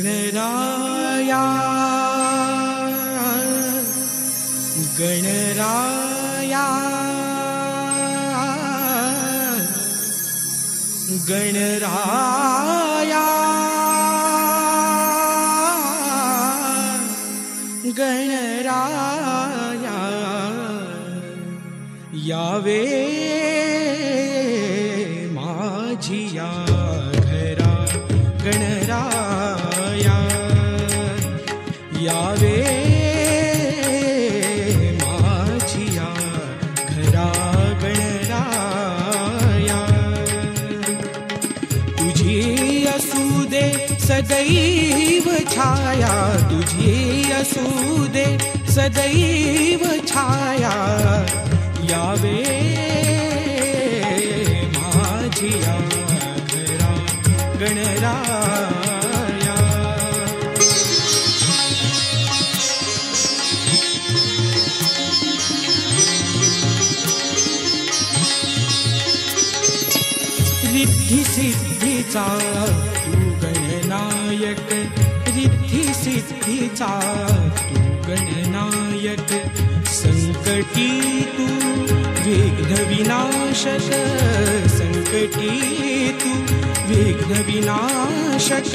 गणराया गणराया गणराया गणराया यावे माझिया घरा गणराया यावे माझिया घरा गणराया तुझी असू दे सदैव छाया तुझी असू दे सदैव छाया यावे माझिया घरा गणराया रिद्धी सिद्धीचा तू गणनायक रिद्धी सिद्धीचा तू गणनायक संकटी तू विघ्न विनाशक संकटी तू विघ्न विनाशक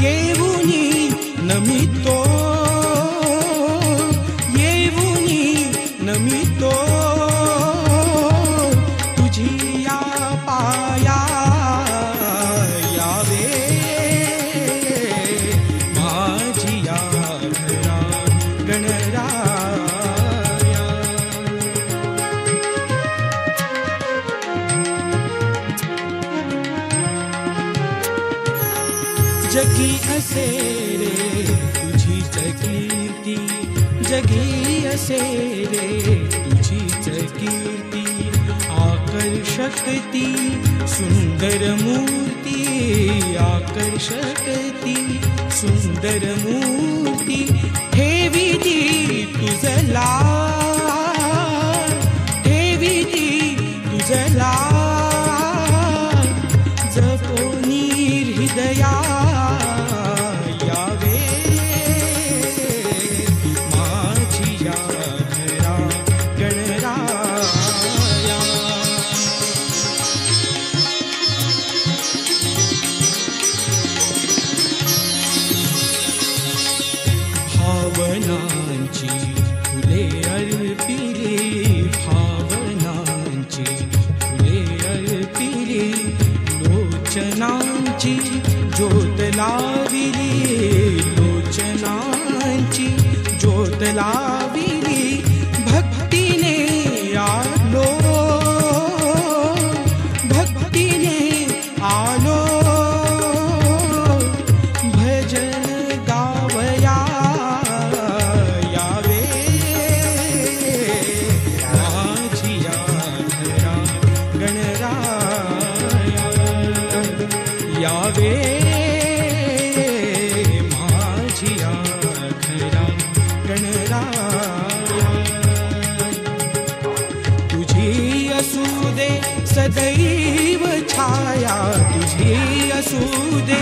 येऊनी नमितो येऊनी नमितो तुझी या पाया यावे माझिया घरा गणराया जगी असे रे तुझीच कीर्ती जगी असे रे तुझीच कीर्ती आकर्षक ती सुंदर मूर्ती आकर्षक ती सुंदर मूर्ती ठेवी ती तुझला ठेवी ती तुझला जपोनी हृदया यावे माझिया घरा गणराया भावनांची फुले अर्पिली भावनांची फुले अर्पिली लोचनांची ज्योत लाविली लोचनांची ज्योत लाविली भक्तीने आलो भक्तीने आलो भजन गावया यावे माझिया घरा गणराया यावे माझिया घरा गणराया तुझी असू दे सदैव छाया तुझी असू दे